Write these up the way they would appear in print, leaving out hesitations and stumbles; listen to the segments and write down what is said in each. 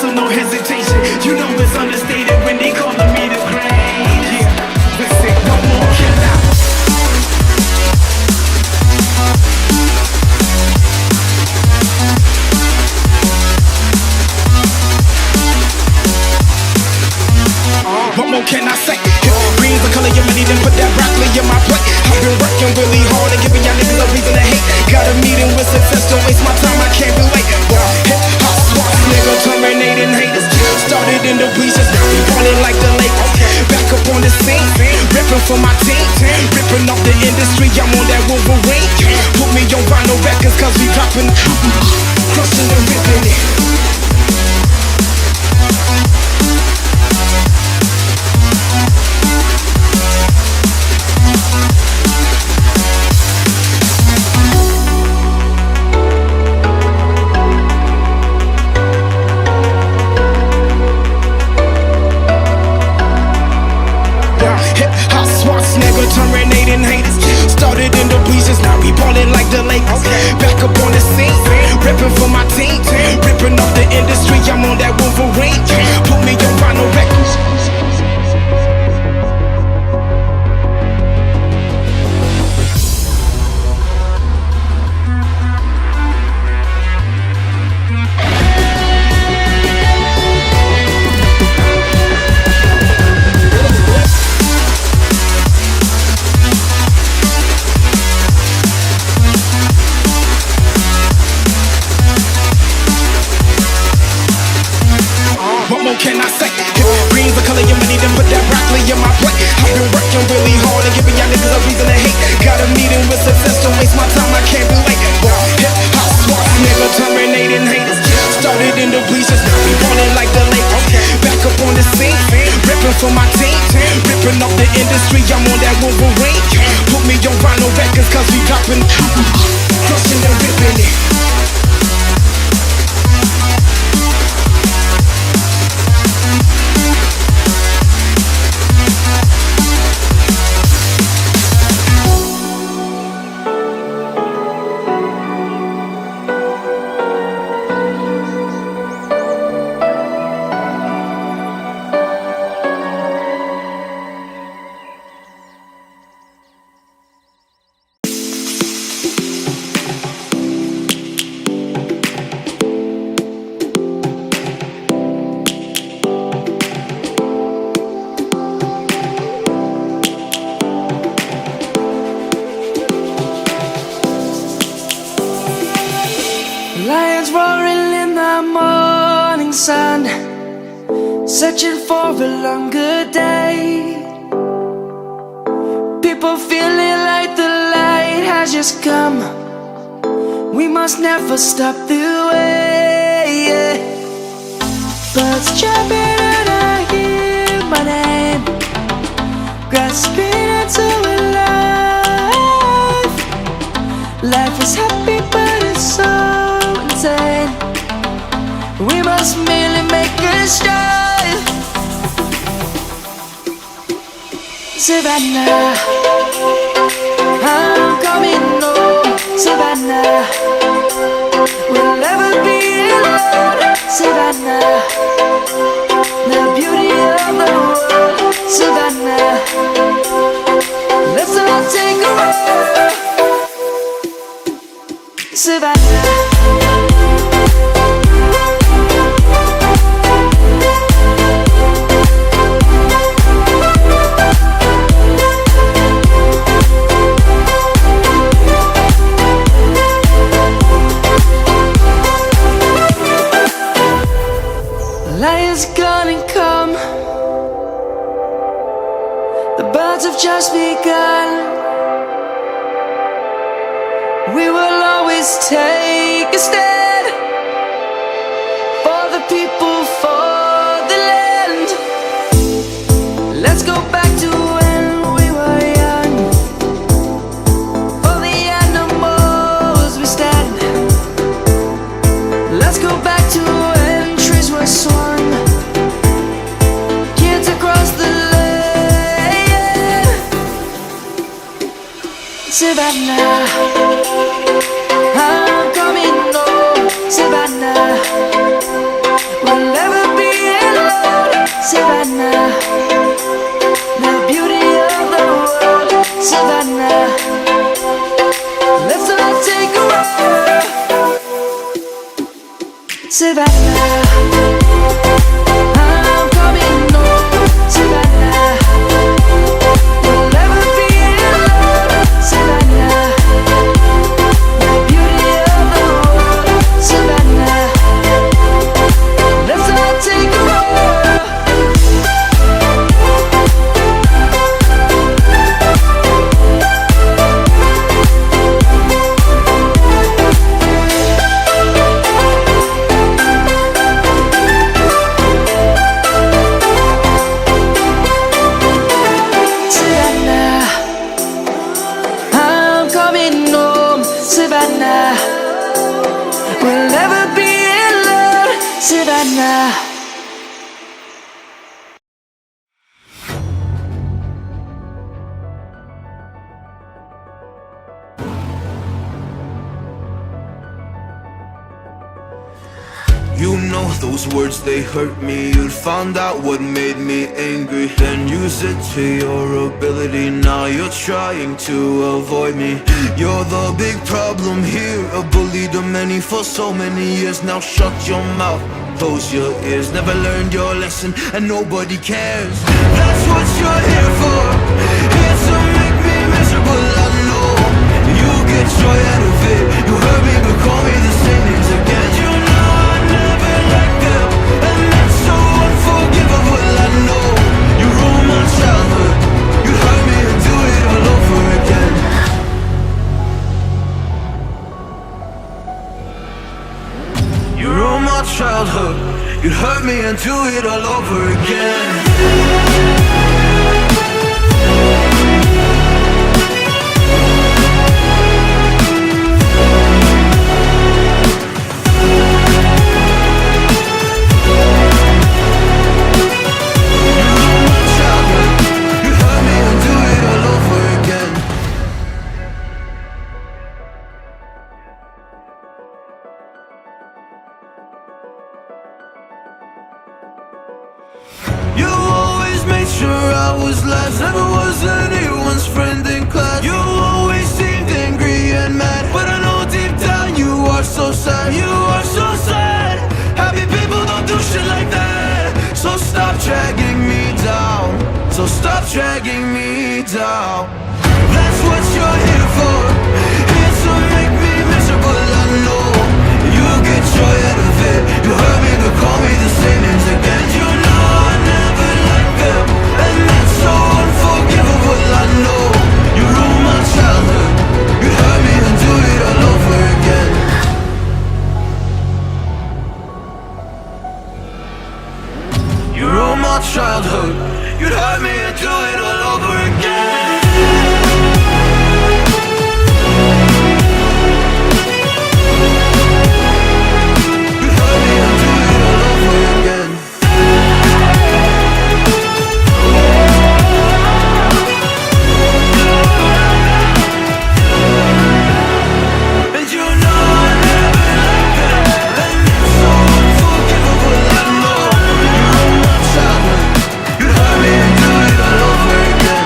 so no hesitation. You know it's understated when they calling me the great. Yeah, listen, no more can I. What more can I say? Green's the color of your money, then put that broccoli in my plate. I've been working really hard and giving y'all niggas a reason to hate. Got a meeting with success, don't waste my time, I can't be late. Hip hop swats, nigga, terminating haters. Started in the bleachers, now we falling like the lake. Back up on the scene, ripping for my team, ripping off the industry, I'm on that Wolverine. Put me on vinyl records, cause we dropping, crushing and ripping it. Terminating haters, started in the bleachers, now we ballin' like the Lakers. Back up on the scene, ripping for my team, ripping off the industry, I'm on that Wolverine. Put me on vinyl records. What more can I say? Green's the color of your money, then put that broccoli in my plate. I've been working really hard and giving y'all niggas a reason to hate. Got a meeting with success, don't waste my time, I can't be late. Hip hop swats, nigga, terminating haters. Started in the bleachers, now we ballin' like the Lakers. Back up on the scene, ripping for my team, ripping off the industry, I'm on that Wolverine. Put me on vinyl records, cause we dropping, crushing and ripping it. Lions roaring in the morning sun, searching for a longer day. People feeling like the light has just come. We must never stop the way. Birds chirping and I hear my name, grasping into a life. Life is happy but it's so insane. We must merely make a strive. Savannah, I'm coming home. Savannah, we'll never be alone. Savannah, the beauty of the world. Savannah, let's all take a ride. Savannah. Lion's gonna come. The birds have just begun. We will always take a stand for the people, for the land. Let's go back to when we were young. For the animals we stand. Let's go back to when trees were swung. Kids across the land. Savannah, I'm coming home. Savannah. I'm coming home, Savannah. We'll never be alone, Savannah. The beauty of the world, Savannah. Let's not take a walk. Savannah, I'm coming home, Savannah. We'll never be alone, Savannah. You know those words, they hurt me. You found out what made me angry, then use it to your ability. Now you're trying to avoid me. You're the big problem here, a bully to many for so many years. Now shut your mouth, close your ears. Never learned your lesson and nobody cares. That's what you're here for, here to make me miserable. I know you get joy out of it. You hurt me but call me the same names again. You know I never liked them, and that's so unforgivable. I know you ruined my childhood. You hurt me and do it all over again. You ruined my childhood. You hurt me and do it all over again. You always made sure I was last, never was anyone's friend in class. You always seemed angry and mad, but I know deep down you are so sad. You are so sad. Happy people don't do shit like that. So stop dragging me down. So stop dragging me down. That's what you're here for, here to make me miserable. I know you get joy out of it. You hurt me but call me the same names again. You know I never liked them, and that's so unforgivable. I know you ruined my childhood. You hurt me and do it all over again. You ruined my childhood. You'd hurt me and do it all over again. You hurt me and do it all over again. And you know I never liked them, and it's so unforgivable. I know you ruined my childhood. You hurt me and do it all over again.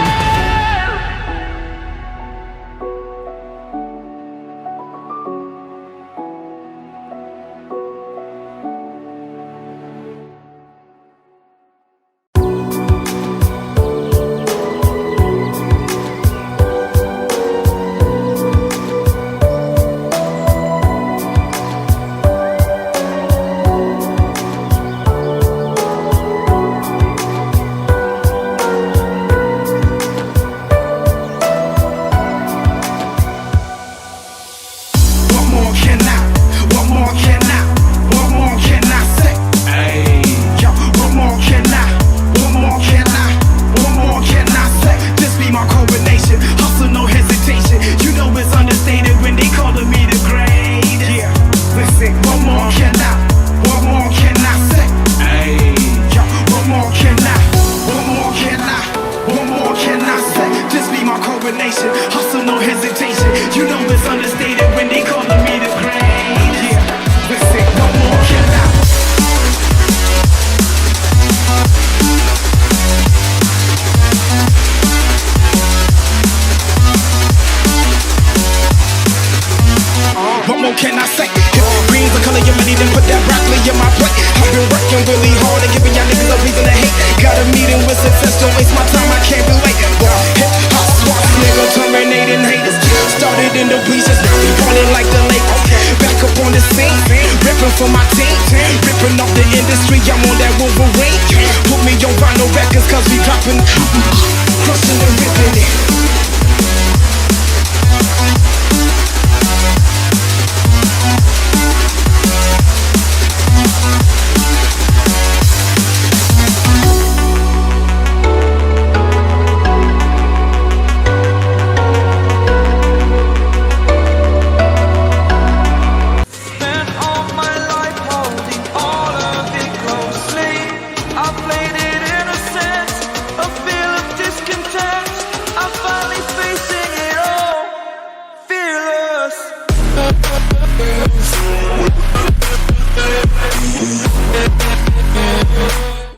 I'm on that Wolverine. Put me on vinyl records cause we dropping.